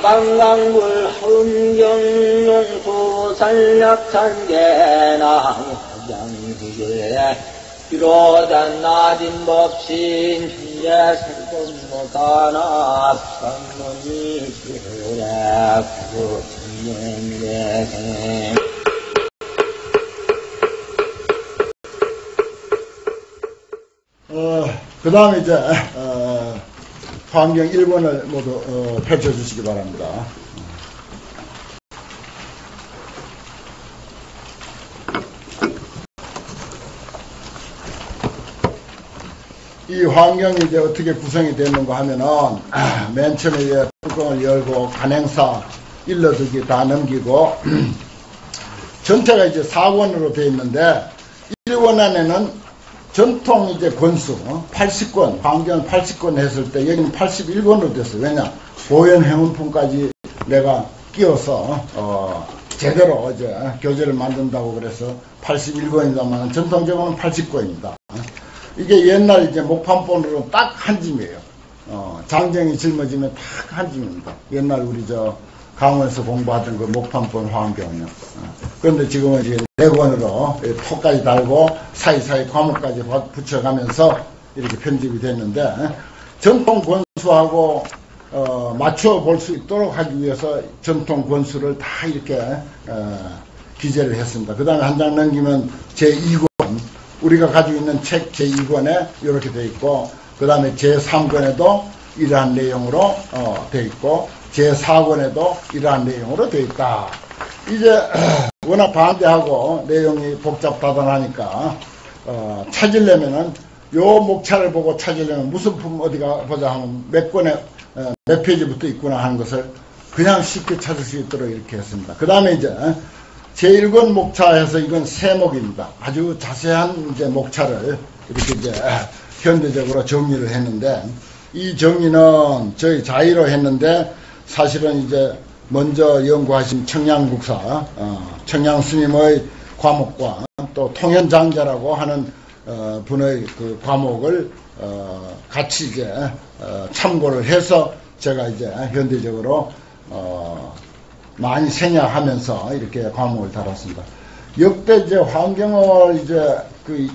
방광물 흥경용수 산약산계나무 장수에 비로단 낮은 법신 현재 살금못하나 산문이 그래 구진행대생 그 다음에 이제 환경 1번을 모두 펼쳐주시기 바랍니다. 이 환경이 이제 어떻게 구성이 됐는가 하면은 맨 처음에 이제 뚜껑을 열고 간행사 일러두기 다 넘기고 전체가 이제 4권으로 되어 있는데 1권 안에는 전통 이제 권수 80권 환경 80권 했을 때 여기는 81권으로 됐어요. 왜냐 보현 행운품까지 내가 끼워서 제대로 이제 교재를 만든다고 그래서 81권이다만 전통적으로는 80권입니다. 이게 옛날 이제 목판본으로 딱 한 짐이에요. 장정이 짊어지면 딱 한 짐입니다. 옛날 우리 강원에서 공부하던 그 목판본 환경이요. 그런데 지금은 이제 4권으로 토까지 달고 사이사이 과목까지 붙여가면서 이렇게 편집이 됐는데 전통 권수하고 맞춰 볼 수 있도록 하기 위해서 전통 권수를 다 이렇게 기재를 했습니다. 그 다음에 한 장 넘기면 제2권 우리가 가지고 있는 책 제2권에 이렇게 되어 있고 그 다음에 제3권에도 이러한 내용으로 되어 있고 제4권에도 이러한 내용으로 되어 있다. 이제 워낙 반대하고 내용이 복잡다단하니까 찾으려면은 요 목차를 보고 찾으려면 무슨 품 어디가 보자 하면 몇 권에 몇 페이지부터 있구나 하는 것을 그냥 쉽게 찾을 수 있도록 이렇게 했습니다. 그 다음에 이제 제1권 목차에서 이건 세목입니다. 아주 자세한 이제 목차를 이렇게 이제 현대적으로 정리를 했는데 이 정리는 저희 자의로 했는데 사실은 이제 먼저 연구하신 청량국사 청량스님의 과목과 또 통현장자라고 하는 분의 그 과목을 같이 이제 참고를 해서 제가 이제 현대적으로 많이 생략하면서 이렇게 과목을 달았습니다. 역대 이제 환경을 이제 그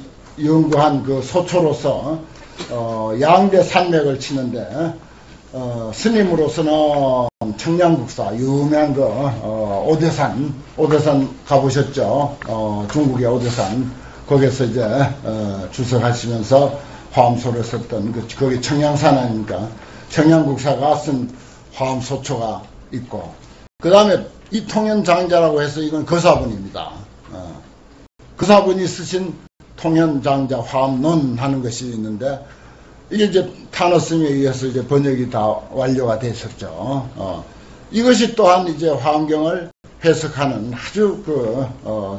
연구한 그 소초로서 양대 산맥을 치는데 스님으로서는 청량국사 유명한 그 오대산 가보셨죠? 중국의 오대산 거기서 이제 주석하시면서 화엄소를 썼던 거기 청량산 아닙니까? 청량국사가 쓴 화엄소초가 있고 그 다음에 이통현장자라고 해서 이건 거사분입니다. 거사분이 쓰신 통현장자 화엄론 하는 것이 있는데 이게 이제 타너스님에 의해서 이제 번역이 다 완료가 됐었죠. 이것이 또한 이제 환경을 해석하는 아주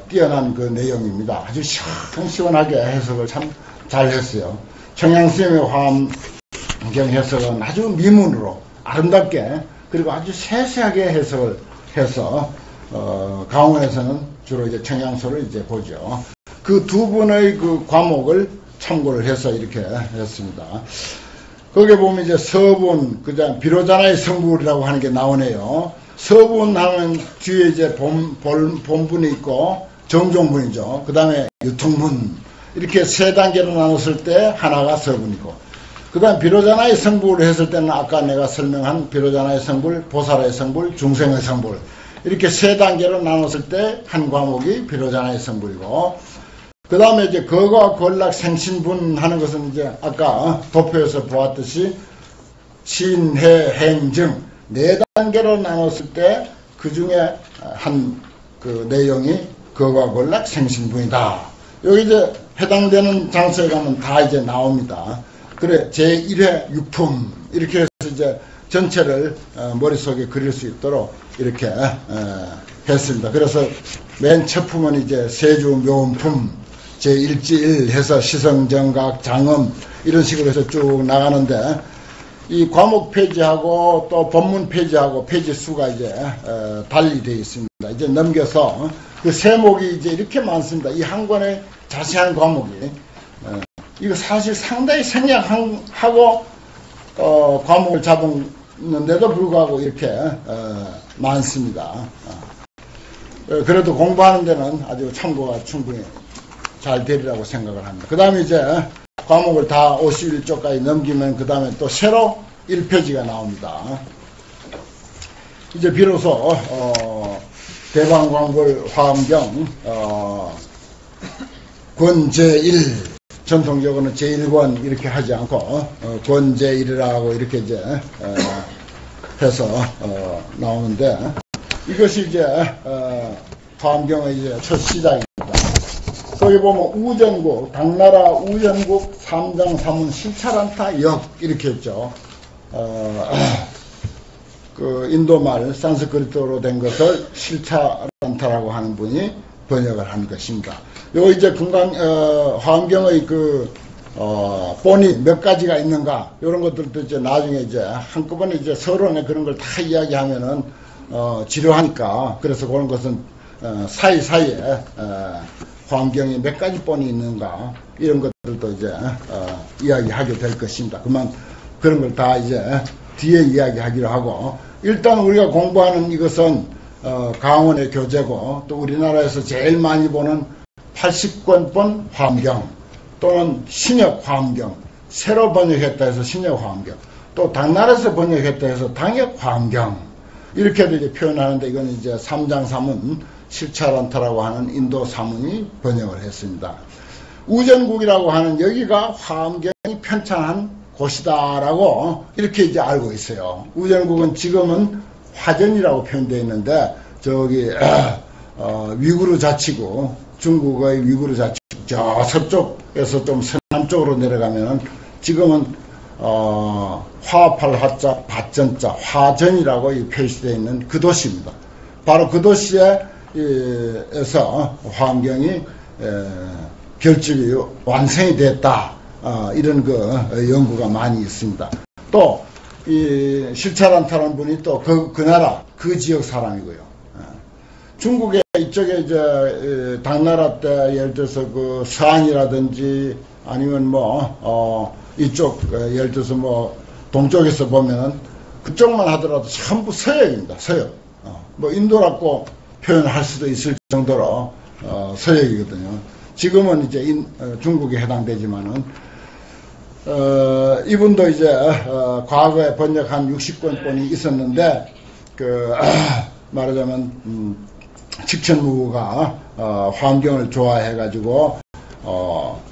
뛰어난 그 내용입니다. 아주 시원하게 해석을 참 잘 했어요. 청량스님의 환경 해석은 아주 미문으로 아름답게 그리고 아주 세세하게 해석을 해서 강원에서는 주로 이제 청양소를 이제 보죠. 그 두 분의 그 과목을 참고를 해서 이렇게 했습니다. 거기에 보면 이제 서분, 그다음 비로자나의 성불이라고 하는 게 나오네요. 서분 하면 뒤에 이제 본분이 있고 정종분이죠. 그 다음에 유통분 이렇게 세 단계로 나눴을 때 하나가 서분이고 그 다음 비로자나의 성불을 했을 때는 아까 내가 설명한 비로자나의 성불, 보살의 성불, 중생의 성불 이렇게 세 단계로 나눴을 때 한 과목이 비로자나의 성불이고 그 다음에 이제 거가 권락 생신분 하는 것은 이제 아까 도표에서 보았듯이 신해 행증 네 단계로 나눴을 때 그 중에 한 그 내용이 거가 권락 생신분이다. 여기 이제 해당되는 장소에 가면 다 이제 나옵니다. 그래 제1회 육품 이렇게 해서 이제 전체를 머릿속에 그릴 수 있도록 이렇게 했습니다. 그래서 맨 첫 품은 이제 세주 묘음품 제1지1 해서 시성정각 장음 이런 식으로 해서 쭉 나가는데 이 과목 페이지하고 또 본문 페이지하고 페이지 수가 이제 달리 되어 있습니다. 이제 넘겨서 그 세목이 이제 이렇게 많습니다. 이 한 권의 자세한 과목이 이거 사실 상당히 생략하고 과목을 잡은 있는데도 불구하고 이렇게 많습니다. 그래도 공부하는 데는 아주 참고가 충분히 잘 되리라고 생각을 합니다. 그 다음에 이제 과목을 다 51쪽까지 넘기면 그 다음에 또 새로 1페이지가 나옵니다. 이제 비로소 대방광불 화엄경 권제1 전통적으로는 제1권 이렇게 하지 않고 권제1이라고 이렇게 이제 해서 나오는데 이것이 이제 화엄경의 이제 첫 시작입니다. 거기 보면 우전국, 당나라 우전국 삼장 사문 실차란타 역 이렇게 했죠. 그 인도말 산스크리트로 된 것을 실차란타라고 하는 분이 번역을 한 것입니다. 요 이제 화엄경의 본이 몇 가지가 있는가 이런 것들도 이제 나중에 이제 한꺼번에 이제 서론에 그런 걸 다 이야기하면은 지루하니까 그래서 그런 것은 사이사이에 화엄경이 몇 가지 본이 있는가 이런 것들도 이제 이야기하게 될 것입니다. 그만 그런 걸 다 이제 뒤에 이야기하기로 하고 일단 우리가 공부하는 이것은 강원의 교재고 또 우리나라에서 제일 많이 보는 80권 본 화엄경 또는 신역 화엄경 새로 번역했다 해서 신역 화엄경 또 당나라에서 번역했다 해서 당역 화엄경 이렇게도 이제 표현하는데 이건 이제 삼장 사문 실차란타라고 하는 인도 사문이 번역을 했습니다. 우전국이라고 하는 여기가 화엄경이 편찬한 곳이다라고 이렇게 이제 알고 있어요. 우전국은 지금은 화전이라고 표현되어 있는데 저기 위구르 자치구 중국의 위구르 자치구 저 서쪽에서 좀 서남쪽으로 내려가면은 지금은 화합할 화자 밭전자 화전이라고 표시되어 있는 그 도시입니다. 바로 그 도시에서 화엄경이 결집이 완성이 됐다. 이런 연구가 많이 있습니다. 또 이 실차란타라는 분이 또 그 나라 그 지역 사람이고요. 중국에 이쪽에 이제 당나라 때 예를 들어서 그 서안이라든지 아니면 뭐 이쪽 예를 들어서 뭐 동쪽에서 보면 그쪽만 하더라도 전부 서역입니다. 서역. 뭐 인도라고 표현할 수도 있을 정도로 서역이거든요. 지금은 이제 중국에 해당되지만은 이분도 이제 과거에 번역한 60권본이 있었는데 말하자면 직천무가 화엄경을 좋아해 가지고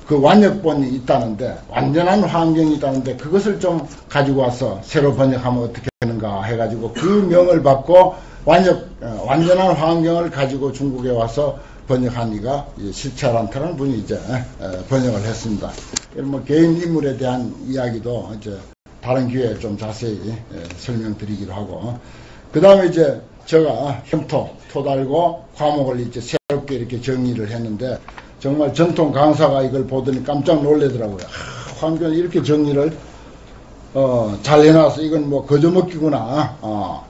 그 완역본이 있다는데 완전한 화엄경이 있다는데 그것을 좀 가지고 와서 새로 번역하면 어떻게 하는가 해 가지고 그 명을 받고 완전한 화엄경을 가지고 중국에 와서 번역한 이가 실차란타라는 분이 이제 번역을 했습니다. 뭐 개인 인물에 대한 이야기도 이제 다른 기회에 좀 자세히 설명드리기로 하고 그 다음에 이제 제가 토 달고 과목을 이제 새롭게 이렇게 정리를 했는데 정말 전통 강사가 이걸 보더니 깜짝 놀래더라고요. 화엄경 이렇게 정리를 잘 해놔서 이건 뭐 거저먹기구나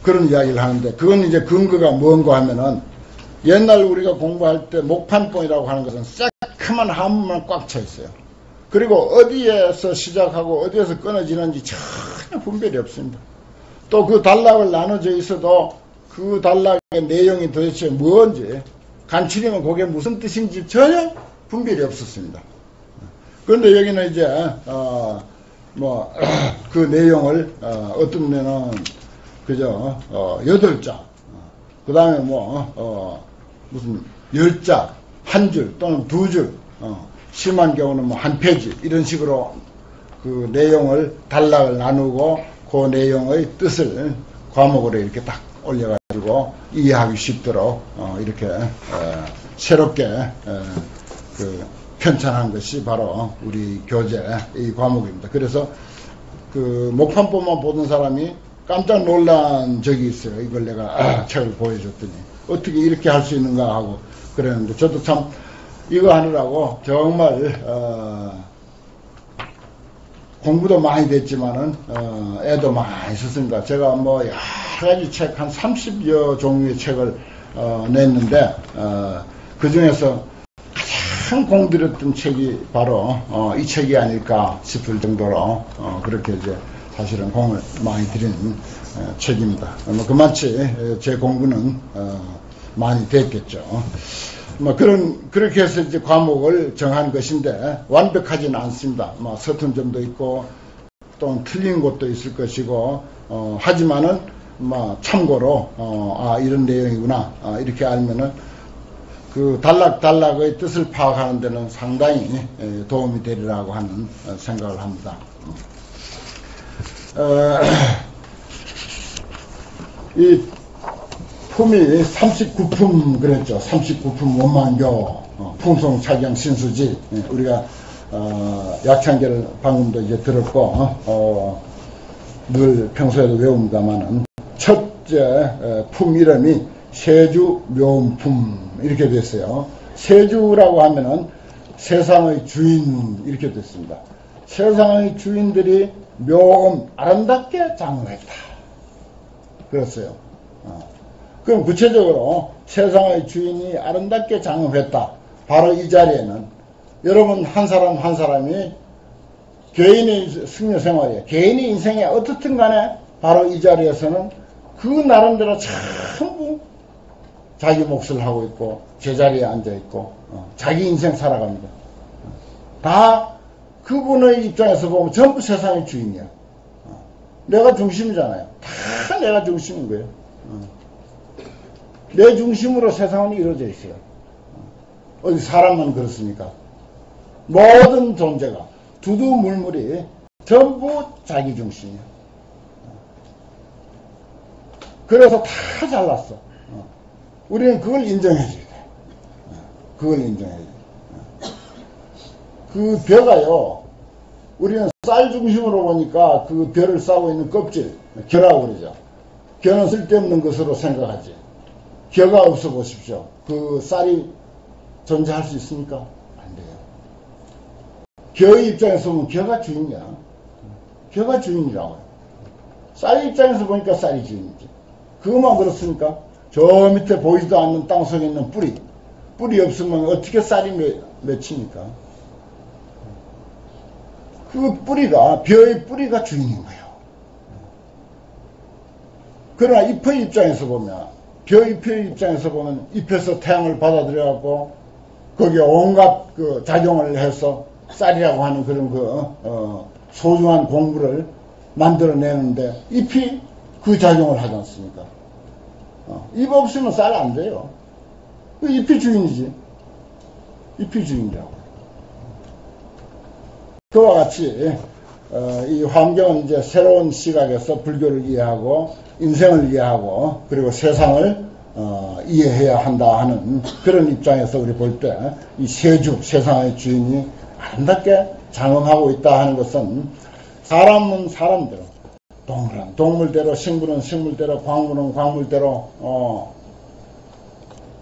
그런 이야기를 하는데 그건 이제 근거가 뭔가 하면은 옛날 우리가 공부할 때 목판본이라고 하는 것은 새카만 한문만 꽉 차 있어요. 그리고 어디에서 시작하고 어디에서 끊어지는지 전혀 분별이 없습니다. 또 그 단락을 나눠져 있어도 그 단락의 내용이 도대체 뭔지 간추리면 그게 무슨 뜻인지 전혀 분별이 없었습니다. 그런데 여기는 이제 그 내용을 어떤 데는 그저 8자 그 다음에 무슨 10자, 한 줄 또는 2줄, 심한 경우는 뭐 한 페이지 이런 식으로 그 내용을 단락을 나누고 그 내용의 뜻을 과목으로 이렇게 딱 올려가지고 이해하기 쉽도록 이렇게 새롭게 그 편찬한 것이 바로 우리 교재 이 과목입니다. 그래서 그 목판본만 보던 사람이 깜짝 놀란 적이 있어요. 이걸 내가 책을 보여줬더니 어떻게 이렇게 할 수 있는가 하고 그랬는데 저도 참 이거 하느라고 정말 공부도 많이 됐지만은 애도 많이 썼습니다. 제가 뭐 여러 가지 책 한 30여 종류의 책을 냈는데 그 중에서 가장 공들였던 책이 바로 이 책이 아닐까 싶을 정도로 그렇게 이제 사실은 공을 많이 들이는 책입니다. 뭐 그만치 제 공부는 많이 됐겠죠. 뭐 그렇게 해서 이제 과목을 정한 것인데 완벽하지는 않습니다. 뭐 서툰 점도 있고 또 틀린 곳도 있을 것이고 하지만은 뭐 참고로 이런 내용이구나 이렇게 알면은 그 단락의 뜻을 파악하는 데는 상당히 도움이 되리라고 하는 생각을 합니다. 이 품이 39품 그랬죠. 39품 원만교 풍송착양 신수지. 우리가 약창계를 방금도 이제 들었고 늘 평소에도 외웁니다만은 첫째 품 이름이 세주묘음품 이렇게 됐어요. 세주라고 하면은 세상의 주인 이렇게 됐습니다. 세상의 주인들이 묘음 아름답게 장엄했다. 그랬어요. 그럼 구체적으로 세상의 주인이 아름답게 장엄했다. 바로 이 자리에는 여러분 한 사람 한 사람이 개인의 승려 생활이에요. 개인의 인생에 어떻든 간에 바로 이 자리에서는 그 나름대로 전부 자기 몫을 하고 있고 제자리에 앉아있고 자기 인생 살아갑니다. 다 그분의 입장에서 보면 전부 세상의 주인이야. 내가 중심이잖아요. 다 내가 중심인 거예요. 내 중심으로 세상은 이루어져 있어요. 어디 사람만 그렇습니까? 모든 존재가 두두물물이 전부 자기 중심이야. 그래서 다 잘났어. 우리는 그걸 인정해줘야 돼. 그걸 인정해줘야 돼. 그 벼가요, 우리는 쌀 중심으로 보니까 그 벼를 싸고 있는 껍질, 겨라고 그러죠. 겨는 쓸데없는 것으로 생각하지. 겨가 없어 보십시오. 그 쌀이 존재할 수 있습니까? 안 돼요. 겨의 입장에서 보면 겨가 주인이야. 겨가 주인이라고요. 쌀 입장에서 보니까 쌀이 주인이지. 그것만 그렇습니까? 저 밑에 보이지도 않는 땅속에 있는 뿌리 없으면 어떻게 쌀이 맺힙니까? 그 뿌리가, 벼의 뿌리가 주인인 거예요. 그러나 잎의 입장에서 보면, 벼 잎의 입장에서 보면 잎에서 태양을 받아들여갖고 거기에 온갖 그 작용을 해서 쌀이라고 하는 그런 소중한 공물을 만들어내는데 잎이 그 작용을 하지 않습니까? 잎 없으면 쌀 안 돼요. 그 잎이 주인이지. 잎이 주인이라고. 그와 같이 이 환경은 이제 새로운 시각에서 불교를 이해하고 인생을 이해하고 그리고 세상을 이해해야 한다 하는 그런 입장에서 우리 볼 때 이 세주, 세상의 주인이 아름답게 장엄하고 있다 하는 것은 사람은 사람대로, 동물은 동물대로, 식물은 식물대로, 광물은 광물대로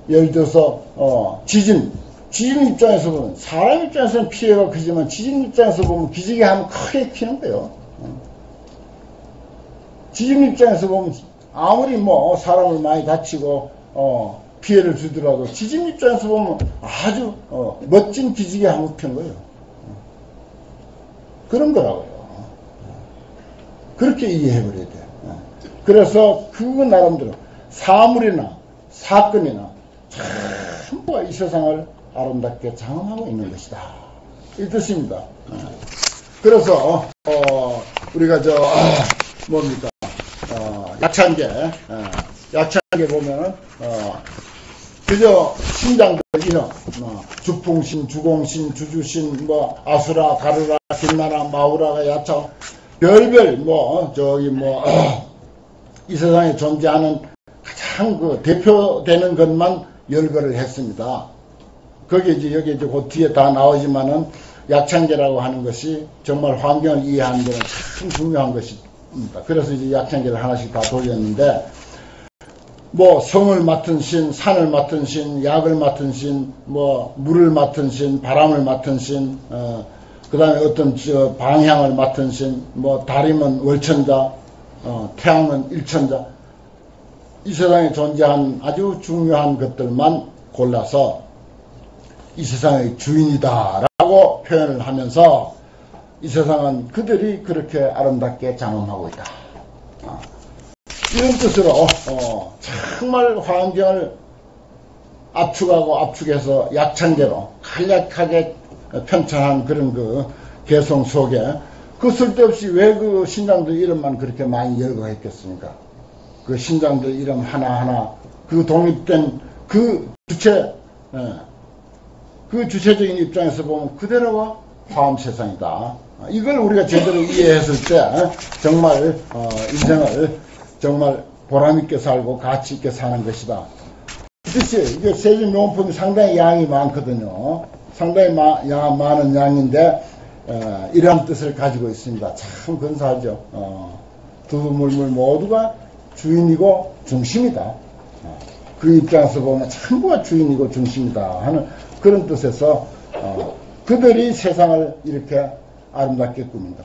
예를 들어서 지진 입장에서 보면 사람 입장에서는 피해가 크지만 지진 입장에서 보면 기지개 하면 크게 피는 거예요. 지진 입장에서 보면 아무리 뭐 사람을 많이 다치고 피해를 주더라도 지진 입장에서 보면 아주 멋진 기지개 한번 편 거예요. 그런 거라고요. 그렇게 이해해버려야 돼. 그래서 그 나름대로 사물이나 사건이나 전부가 이 세상을 아름답게 장엄하고 있는 것이다. 이 뜻입니다. 그래서 우리가 뭡니까? 약창계 보면은 그저 신장들 이름 주풍신, 주공신, 주주신, 뭐 아수라, 가르라, 김나라, 마우라가 야창 별별 이 세상에 존재하는 가장 그 대표되는 것만 열거를 했습니다. 거기에 이제 여기 이제 그 뒤에 다 나오지만은 약창계라고 하는 것이 정말 환경을 이해하는 데는 참 중요한 것입니다. 그래서 이제 약창계를 하나씩 다 돌렸는데, 뭐 성을 맡은 신, 산을 맡은 신, 약을 맡은 신, 뭐 물을 맡은 신, 바람을 맡은 신, 그 다음에 어떤 방향을 맡은 신, 뭐 달이면 월천자, 태양은 일천자, 이 세상에 존재한 아주 중요한 것들만 골라서 이 세상의 주인이다 라고 표현을 하면서 이 세상은 그들이 그렇게 아름답게 장엄하고 있다. 이런 뜻으로 정말 환경을 압축하고 압축해서 약창제로 간략하게 편찬한 그런 그 개성 속에 그 쓸데없이 왜 그 신장들 이름만 그렇게 많이 열거했겠습니까? 그 신장들 이름 하나하나 그 독립된 그 주체, 그 주체적인 입장에서 보면 그대로가 화엄 세상이다. 이걸 우리가 제대로 이해했을 때 정말 인생을 정말 보람있게 살고 가치있게 사는 것이다. 그렇지. 이게 세진 명품이 상당히 양이 많거든요. 상당히 많은 양인데 이러한 뜻을 가지고 있습니다. 참 근사하죠. 두물물 모두가 주인이고 중심이다. 그 입장에서 보면 전부가 주인이고 중심이다 하는 그런 뜻에서 그들이 세상을 이렇게 아름답게 꾸민다.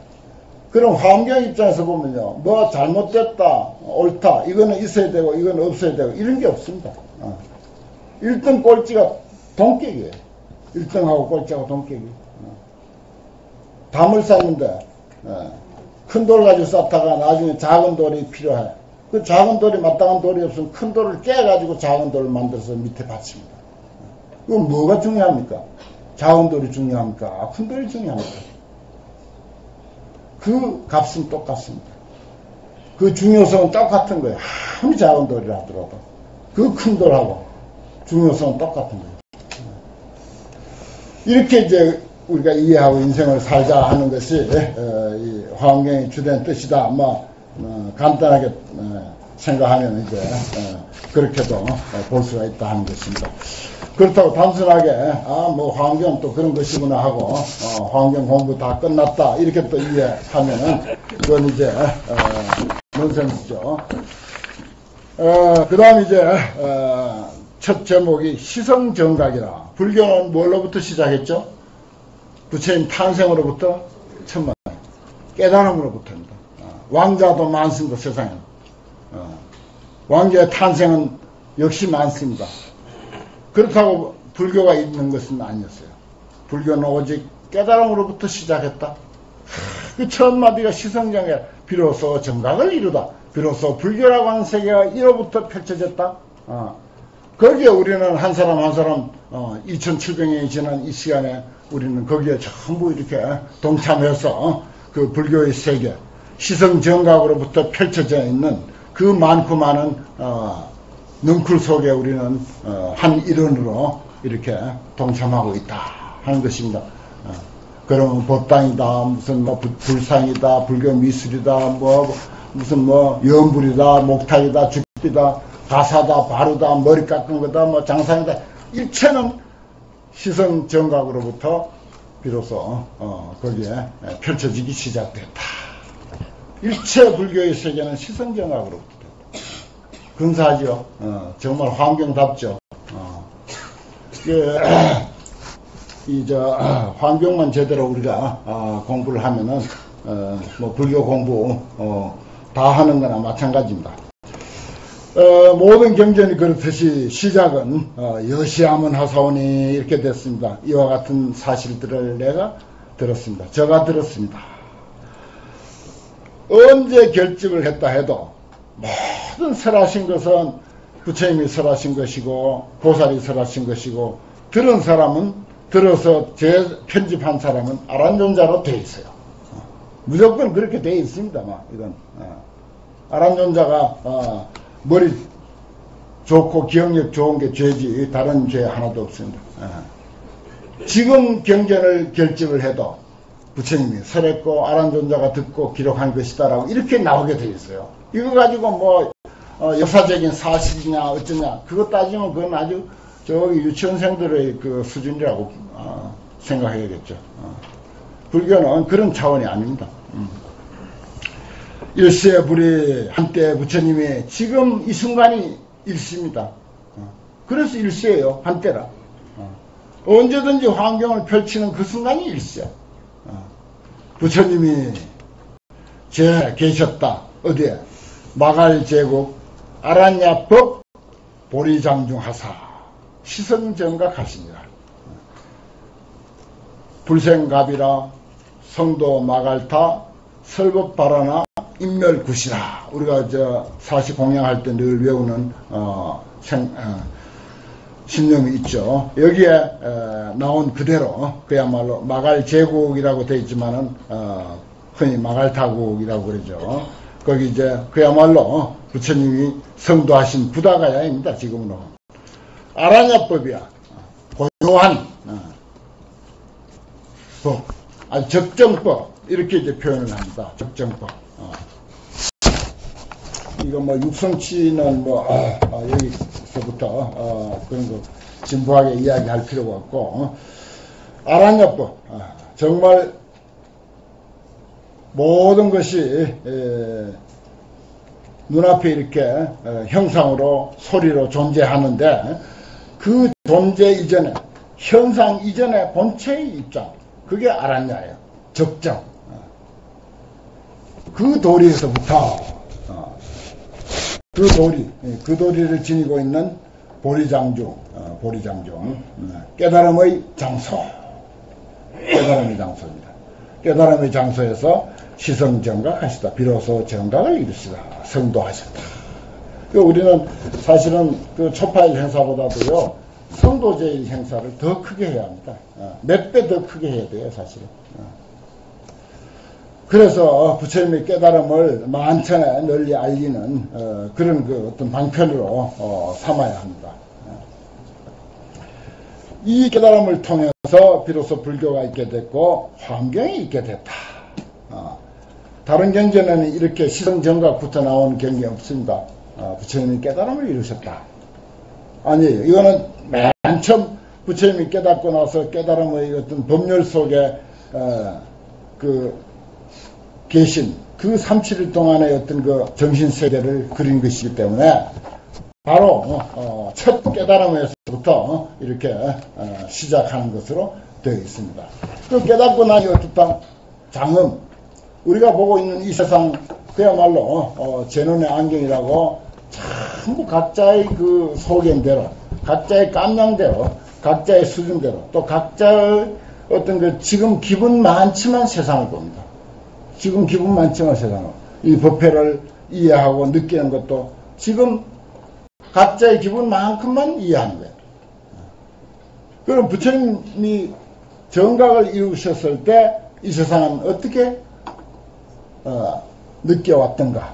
그럼 환경 입장에서 보면요, 뭐 잘못됐다, 옳다, 이거는 있어야 되고 이건 없어야 되고 이런 게 없습니다. 1등 꼴찌가 동격이에요. 1등하고 꼴찌하고 동격이. 담을 쌓는데 큰 돌 가지고 쌓다가 나중에 작은 돌이 필요해. 그 작은 돌이 마땅한 돌이 없으면 큰 돌을 깨가지고 작은 돌을 만들어서 밑에 받칩니다. 그럼 뭐가 중요합니까? 작은 돌이 중요합니까? 큰 돌이 중요합니까? 그 값은 똑같습니다. 그 중요성은 똑같은 거예요. 아무리 작은 돌이라 하더라도 그 큰 돌하고 중요성은 똑같은 거예요. 이렇게 이제 우리가 이해하고 인생을 살자 하는 것이 이 화엄경의 주된 뜻이다. 간단하게 생각하면 이제 그렇게도 볼 수가 있다 하는 것입니다. 그렇다고 단순하게 화엄경은 또 그런 것이구나 하고 화엄경 공부 다 끝났다 이렇게 또 이해하면은 그건 이제 넌센스죠. 그 다음 이제 첫 제목이 시성정각이라. 불교는 뭘로부터 시작했죠? 부처님 탄생으로부터 천만 깨달음으로부터입니다. 왕자도 많습니다. 세상에. 왕자의 탄생은 역시 많습니다. 그렇다고 불교가 있는 것은 아니었어요. 불교는 오직 깨달음으로부터 시작했다. 그 첫 마디가 시성정각, 비로소 정각을 이루다. 비로소 불교라고 하는 세계가 이로부터 펼쳐졌다. 거기에 우리는 한 사람 한 사람 2700년이 지난 이 시간에 우리는 거기에 전부 이렇게 동참해서 그 불교의 세계, 시성정각으로부터 펼쳐져 있는 그 많고 많은 능쿨 속에 우리는 한 일원으로 이렇게 동참하고 있다 하는 것입니다. 그러면 법당이다, 무슨 불상이다, 불교 미술이다, 무슨 연불이다, 목탁이다, 죽비다, 가사다, 바루다, 머리 깎은 거다, 장상이다. 일체는 시성정각으로부터 비로소 거기에 펼쳐지기 시작됐다. 일체 불교의 세계는 시성정각으로부터 됐다. 근사하죠. 정말 환경답죠. 환경만 제대로 우리가 공부를 하면은 불교 공부 다 하는 거나 마찬가지입니다. 모든 경전이 그렇듯이 시작은 여시하면 하사오니 이렇게 됐습니다. 이와 같은 사실들을 내가 들었습니다. 제가 들었습니다. 언제 결집을 했다 해도 모든 설하신 것은 부처님이 설하신 것이고 보살이 설하신 것이고 들은 사람은 들어서 편집한 사람은 아란존자로 되어 있어요. 무조건 그렇게 되어 있습니다. 이건 아란존자가 머리 좋고 기억력 좋은 게 죄지 다른 죄 하나도 없습니다. 지금 경전을 결집을 해도 부처님이 설했고 아란존자가 듣고 기록한 것이다라고 이렇게 나오게 되어 있어요. 이거 가지고 역사적인 사실이냐 어쩌냐 그거 따지면 그건 아주 저기 유치원생들의 그 수준이라고 생각해야겠죠. 불교는 그런 차원이 아닙니다. 일시의 불이 한때 부처님이 지금 이 순간이 일시입니다. 그래서 일시예요. 한때라. 언제든지 환경을 펼치는 그 순간이 일시야. 부처님이 계셨다. 어디에? 마갈제국 아란야법 보리장중하사 시성정각 하시니라. 불생갑이라 성도 마갈타 설법바라나 인멸굿이라 우리가 사시 공양할 때 늘 외우는 신념이 있죠. 여기에 나온 그대로 그야말로 마갈제국이라고 되어 있지만은 흔히 마갈타국이라고 그러죠. 거기 그야말로 부처님이 성도하신 부다가야입니다. 지금으로 아라냐법이야. 고요한 법, 아주 적정법 이렇게 표현을 합니다. 적정법. 이거 육성치는 여기서부터 그런 거 진부하게 이야기할 필요가 없고 아라냐법 정말 모든 것이 눈앞에 이렇게 형상으로 소리로 존재하는데 그 존재 이전에 현상 이전에 본체의 입장 그게 아라냐예요. 적정. 그 도리에서부터 그 도리를 지니고 있는 보리장중 깨달음의 장소 깨달음의 장소입니다. 깨달음의 장소에서 시성정각하시다. 비로소 정각을 이루시다. 성도하셨다. 우리는 사실은 그 초파일 행사보다도요 성도제일 행사를 더 크게 해야 합니다. 몇 배 더 크게 해야 돼요, 사실은. 그래서 부처님의 깨달음을 만천에 널리 알리는 그런 어떤 방편으로 삼아야 합니다. 이 깨달음을 통해서 비로소 불교가 있게 됐고 환경이 있게 됐다. 다른 경전에는 이렇게 시성정각부터 나오는 경이 없습니다. 부처님이 깨달음을 이루셨다. 아니에요. 이거는 맨 처음 부처님이 깨닫고 나서 깨달음의 어떤 법률 속에 계신 그 37일 동안의 어떤 그 정신세계를 그린 것이기 때문에 바로 첫 깨달음에서부터 이렇게 시작하는 것으로 되어 있습니다. 그 깨닫고 나니 어떻다? 장엄. 우리가 보고 있는 이 세상 그야말로 제 눈의 안경이라고 전부 각자의 그 소견대로 각자의 깜냥대로 각자의 수준대로 또 각자의 어떤 그 지금 기분 많지만 세상을 봅니다. 지금 기분 많지만 세상을 이 법회를 이해하고 느끼는 것도 지금 각자의 기분만큼만 이해하는 거예요. 그럼 부처님이 정각을 이루셨을 때 이 세상은 어떻게 느껴왔던가,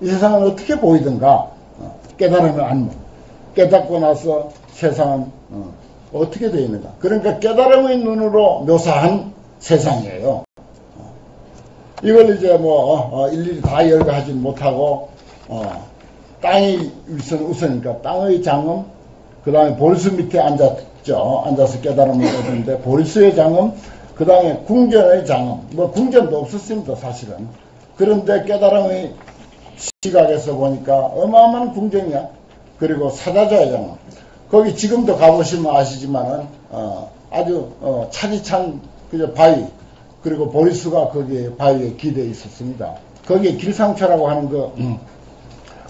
이 세상은 어떻게 보이던가, 깨달음의 안목, 깨닫고 나서 세상은 어떻게 되어 있는가. 그러니까 깨달음의 눈으로 묘사한 세상이에요. 이걸 이제 일일이 다 열거하지 못하고 땅이 우선이니까 땅의 장엄, 그 다음에 볼수 밑에 앉았죠. 앉아서 깨달음을 얻었는데 볼수의 장엄, 그 다음에 궁전의 장엄. 궁전도 없었습니다, 사실은. 그런데 깨달음의 시각에서 보니까 어마어마한 궁전이야. 그리고 사자자의 장엄. 거기 지금도 가보시면 아시지만은 아주 차디찬 그저 바위, 그리고 보리수가 거기에 바위에 기대어 있었습니다. 거기에 길상초라고 하는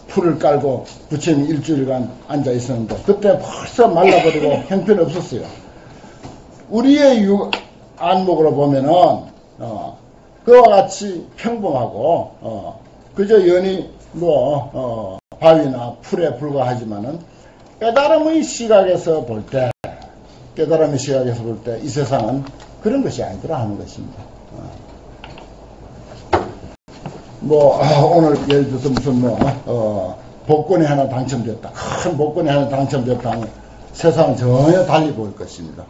풀을 깔고 부처님이 일주일간 앉아 있었는데 그때 벌써 말라버리고 형편이 없었어요. 우리의 안목으로 보면은 그와 같이 평범하고 그저 연히 바위나 풀에 불과하지만은 깨달음의 시각에서 볼 때 이 세상은 그런 것이 아니더라 하는 것입니다. 오늘 예를 들어서 무슨 복권이 하나 당첨됐다. 큰 복권이 하나 당첨됐다 하면 세상은 전혀 달리 보일 것입니다.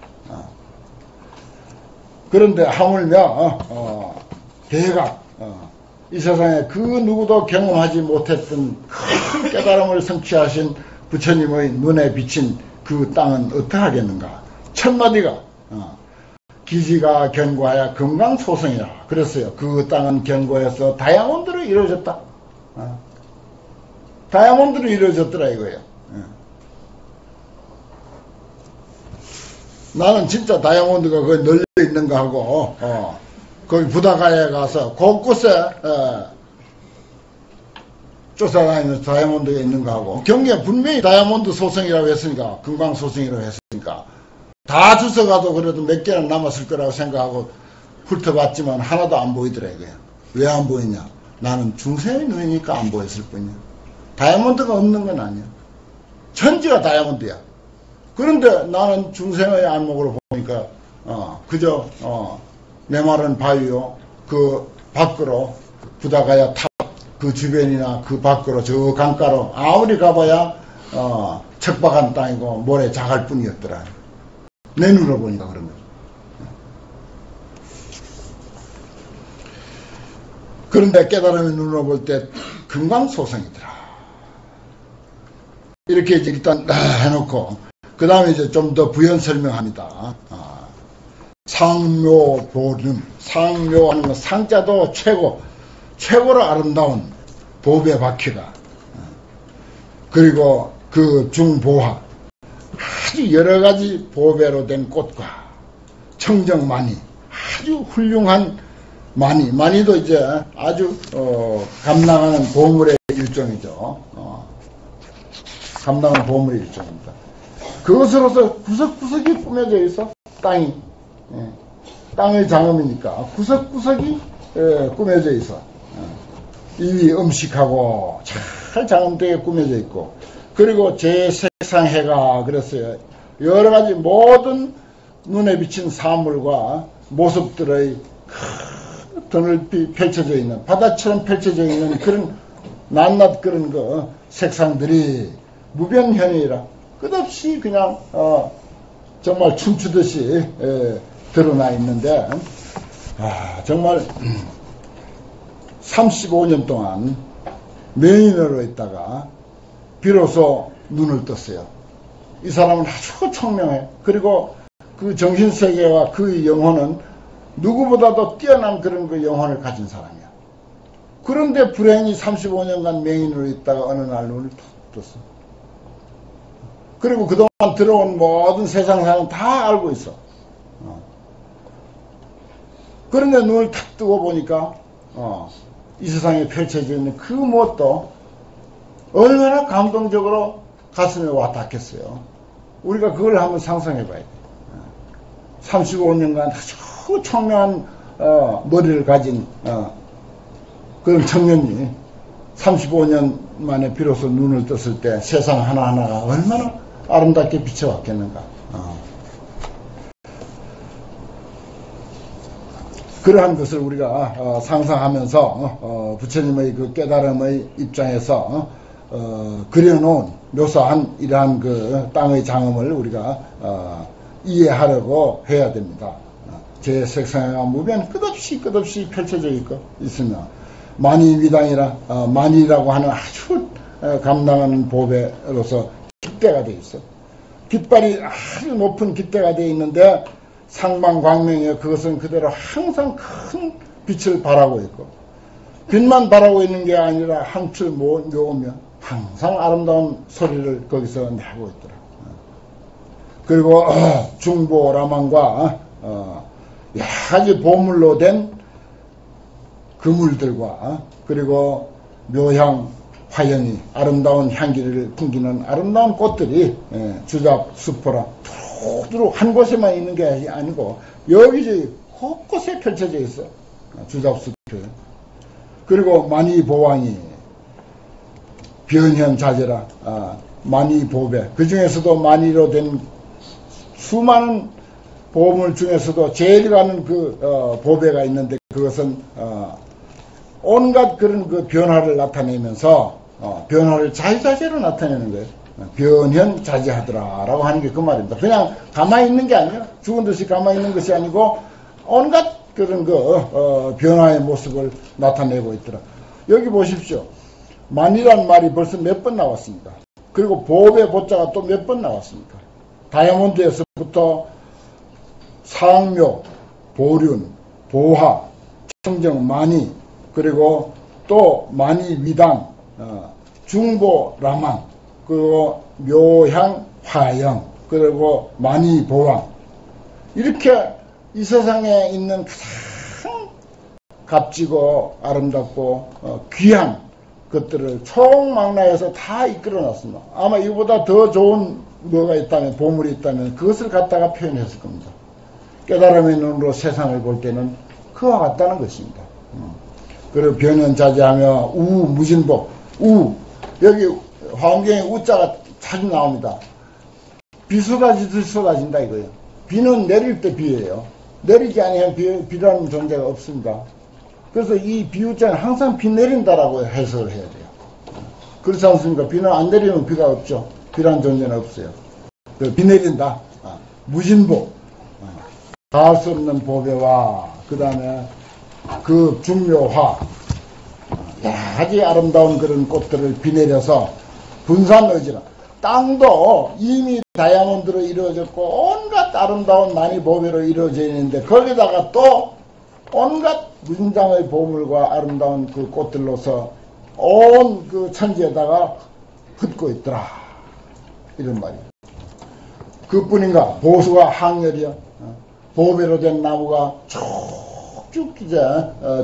그런데 하물며 대각 이 세상에 그 누구도 경험하지 못했던 큰 깨달음을 성취하신 부처님의 눈에 비친 그 땅은 어떠하겠는가. 첫마디가 기지가 견고하여 금강소성이라 그랬어요. 그 땅은 견고해서 다이아몬드로 이루어졌다. 다이아몬드로 이루어졌더라 이거예요. 나는 진짜 다이아몬드가 거기 널려 있는가 하고 거기 부다가에 가서 곳곳에 쫓아다니면서 다이아몬드가 있는가 하고 경계에 분명히 다이아몬드 소성이라고 했으니까 금강소성이라고 했으니까 다 주워가도 그래도 몇 개는 남았을 거라고 생각하고 훑어봤지만 하나도 안 보이더라 이거야. 왜 안 보이냐? 나는 중생의 눈이니까 안 보였을 뿐이야. 다이아몬드가 없는 건 아니야. 천지가 다이아몬드야. 그런데 나는 중생의 안목으로 보니까 그저 메마른 바위요 그 밖으로 부다가야 탑 그 주변이나 그 밖으로 저 강가로 아무리 가봐야 척박한 땅이고 모래 자갈 뿐이었더라. 내 눈으로 보니까 그런 거죠. 그런데 깨달음의 눈으로 볼 때 금강소성이더라. 이렇게 이제 일단 해놓고 그 다음에 이제 좀 더 부연 설명합니다. 상묘보름, 상묘하는 건 상자도 최고로 아름다운 보배 바퀴가, 그리고 그 중보화, 아주 여러 가지 보배로 된 꽃과 청정마니, 아주 훌륭한 마니도 이제 아주 감당하는 보물의 일종이죠. 감당하는 보물의 일종입니다. 그것으로서 구석구석이 꾸며져 있어. 땅이 땅의 장엄이니까 구석구석이 꾸며져 있어. 이위 음식하고 잘 장엄되게 꾸며져 있고, 그리고 제색상해가 그랬어요. 여러 가지 모든 눈에 비친 사물과 모습들의 드넓이 펼쳐져 있는, 바다처럼 펼쳐져 있는 그런 낱낱 그런 그 색상들이 무변현이라 끝없이 그냥 정말 춤추듯이 드러나 있는데, 정말 35년 동안 맹인으로 있다가 비로소 눈을 떴어요. 이 사람은 아주 청명해. 그리고 그 정신세계와 그 영혼은 누구보다도 뛰어난 그런 그 영혼을 가진 사람이야. 그런데 불행히 35년간 맹인으로 있다가 어느 날 눈을 툭 떴어. 그리고 그동안 들어온 모든 세상 사람 다 알고 있어. 그런데 눈을 탁 뜨고 보니까 이 세상에 펼쳐져 있는 그 무엇도 얼마나 감동적으로 가슴에 와닿겠어요. 우리가 그걸 한번 상상해 봐야 돼. 35년간 아주 청명한 머리를 가진 그런 청년이 35년 만에 비로소 눈을 떴을 때 세상 하나하나가 얼마나 아름답게 비춰왔겠는가. 그러한 것을 우리가 상상하면서 부처님의 그 깨달음의 입장에서 그려놓은 묘사한 이러한 그 땅의 장엄을 우리가 이해하려고 해야 됩니다. 제 색상과 무변 끝없이 펼쳐져 있으며 만이위당이라 만이라고 하는 아주 감당하는 보배로서 깃대가 되어 있어. 깃발이 아주 높은 깃대가 되어 있는데 상방광명이여 그것은 그대로 항상 큰 빛을 발하고 있고, 빛만 발하고 있는 게 아니라 한출 묘오며 항상 아름다운 소리를 거기서 내고 있더라. 그리고 중보라망과 여러 가지 보물로 된 그물들과 그리고 묘향 화연이 아름다운 향기를 풍기는 아름다운 꽃들이 주잡 수포라 두루두루 한 곳에만 있는 게 아니고 여기저기 곳곳에 펼쳐져 있어. 주잡 수포. 그리고 만이보왕이 변현자재라 만이보배, 그 중에서도 만이로 된 수많은 보물 중에서도 제일 가는 그 보배가 있는데 그것은 온갖 그런 그 변화를 나타내면서 변화를 자유자재로 나타내는 거예요. 변현자재하더라라고 하는 게 그 말입니다. 그냥 가만히 있는 게 아니에요. 죽은 듯이 가만히 있는 것이 아니고 온갖 그런 그 변화의 모습을 나타내고 있더라. 여기 보십시오. 만이란 말이 벌써 몇 번 나왔습니까? 그리고 보배 보자가 또 몇 번 나왔습니까? 다이아몬드에서부터 상묘, 보륜, 보화, 청정, 만이, 그리고 또 만이위당, 중보, 라망, 그리고 묘향, 화영, 그리고 만이보왕, 이렇게 이 세상에 있는 가장 값지고 아름답고 귀한 것들을 총망라해서 다 이끌어놨습니다. 아마 이보다 더 좋은 뭐가 있다면, 보물이 있다면 그것을 갖다가 표현했을 겁니다. 깨달음의 눈으로 세상을 볼 때는 그와 같다는 것입니다. 그리고 변연자제하며 우무진법. 여기 화엄경에 우자가 자주 나옵니다. 비수가 쏟아진다 이거예요. 비는 내릴 때 비예요. 내리지 아니면 비라는 존재가 없습니다. 그래서 이 비우자는 항상 비 내린다라고 해석을 해야 돼요. 그렇지 않습니까? 비는 안 내리면 비가 없죠. 비라는 존재는 없어요. 비 내린다. 무진보. 닿을 수 없는 보배와 그 다음에 그 중묘화. 아주 아름다운 그런 꽃들을 비 내려서 분산의지라. 땅도 이미 다이아몬드로 이루어졌고 온갖 아름다운 많이 보배로 이루어져 있는데 거기다가 또 온갖 무진장의 보물과 아름다운 그 꽃들로서 온 그 천지에다가 흩고 있더라. 이런 말이에요. 그뿐인가 보수가 항열이요. 보배로 된 나무가 쭉쭉 이제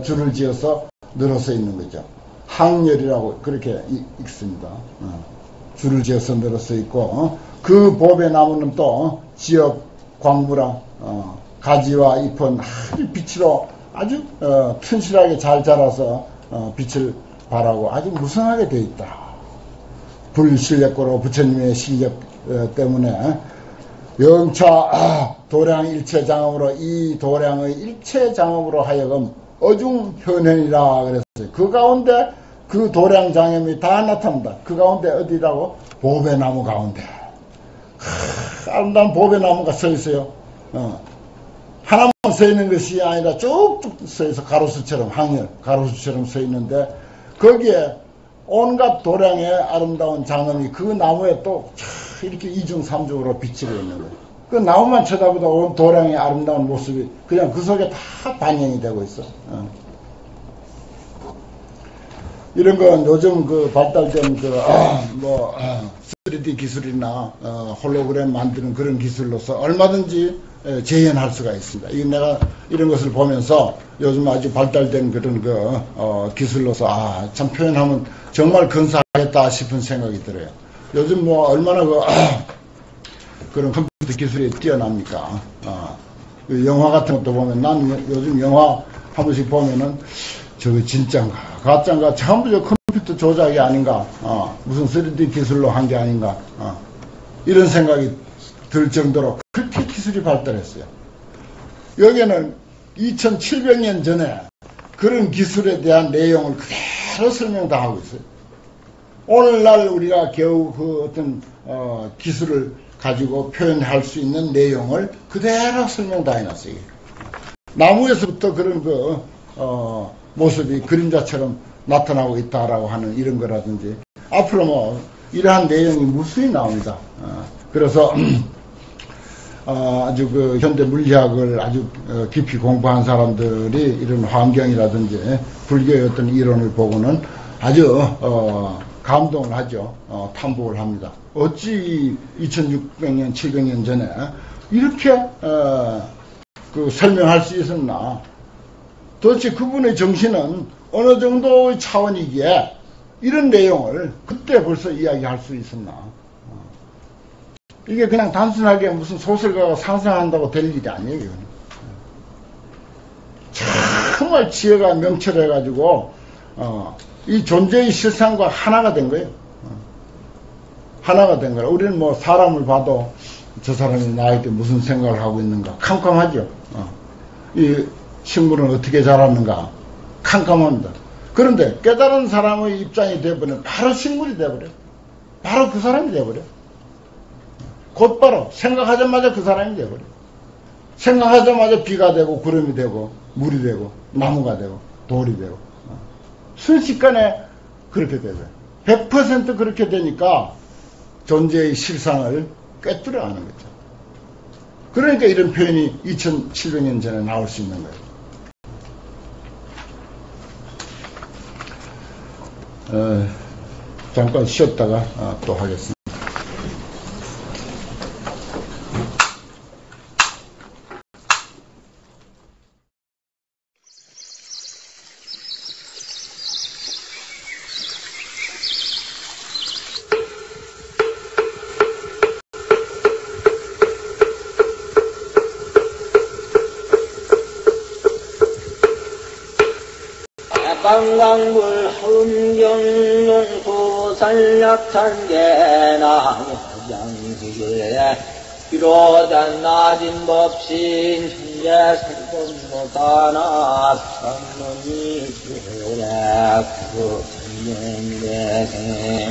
줄을 지어서 늘어서 있는 거죠. 항열이라고 그렇게 읽습니다. 줄을 지어서 늘어서 있고 그 보배 나무는 또 지역 광부랑 가지와 잎은 아주 빛으로 아주 튼실하게 잘 자라서 빛을 발하고 아주 무성하게 되어 있다. 불실력고로 부처님의 실력 때문에 영차 도량 일체장엄으로 이 도량의 일체장엄으로 하여금 어중현현이라 그랬어요. 그 가운데 그 도량 장엄이 다 나타난다. 그 가운데 어디라고? 보배나무 가운데. 아름다운 보배나무가 서 있어요. 하나만 서 있는 것이 아니라 쭉쭉 서 있어. 가로수처럼, 항열, 가로수처럼 서 있는데 거기에 온갖 도량의 아름다운 장엄이 그 나무에 또 이렇게 이중삼중으로 비치고 있는 거예요. 그 나무만 쳐다보다 온 도량의 아름다운 모습이 그냥 그 속에 다 반영이 되고 있어. 이런 건 요즘 그 발달된 3D 기술이나 홀로그램 만드는 그런 기술로서 얼마든지 재현할 수가 있습니다. 이 내가 이런 것을 보면서 요즘 아주 발달된 그런 기술로서 참 표현하면 정말 근사하겠다 싶은 생각이 들어요. 요즘 뭐 얼마나 그런 컴퓨터 기술이 뛰어납니까? 영화 같은 것도 보면 난 요즘 영화 한 번씩 보면은 저거 진짜인가 가짜인가 전부 저 컴퓨터 조작이 아닌가 무슨 3D 기술로 한 게 아닌가 이런 생각이 들 정도로 그렇게 기술이 발달했어요. 여기에는 2700년 전에 그런 기술에 대한 내용을 그대로 설명 다 하고 있어요. 오늘날 우리가 겨우 그 어떤 기술을 가지고 표현할 수 있는 내용을 그대로 설명 다 해놨어요. 나무에서부터 그런 모습이 그림자처럼 나타나고 있다라고 하는 이런 거라든지 앞으로 뭐 이러한 내용이 무수히 나옵니다. 그래서 아주 그 현대 물리학을 아주 깊이 공부한 사람들이 이런 환경이라든지 불교의 어떤 이론을 보고는 아주 감동을 하죠. 탐복을 합니다. 어찌 2600년, 700년 전에 이렇게 그 설명할 수 있었나? 도대체 그분의 정신은 어느 정도의 차원이기에 이런 내용을 그때 벌써 이야기할 수 있었나? 이게 그냥 단순하게 무슨 소설가가 상상한다고 될 일이 아니에요. 정말 지혜가 명철해가지고 이 존재의 실상과 하나가 된 거예요. 하나가 된 거예요. 우리는 뭐 사람을 봐도 저 사람이 나에게 무슨 생각을 하고 있는가 캄캄하죠. 이 식물은 어떻게 자랐는가 캄캄합니다. 그런데 깨달은 사람의 입장이 되어버리면 바로 식물이 되어버려요. 바로 그 사람이 되어버려요. 곧바로 생각하자마자 그 사람이 되어버려요. 생각하자마자 비가 되고 구름이 되고 물이 되고 나무가 되고 돌이 되고 순식간에 그렇게 되죠. 100% 그렇게 되니까 존재의 실상을 꿰뚫어가는 거죠. 그러니까 이런 표현이 2700년 전에 나올 수 있는 거예요. 잠깐 쉬었다가 또 하겠습니다. 강강불 흥경용수 산약탄계나 양지교에 비로단 낮은 법신 현재 살건못하나 삼문이 교에 그 천년대생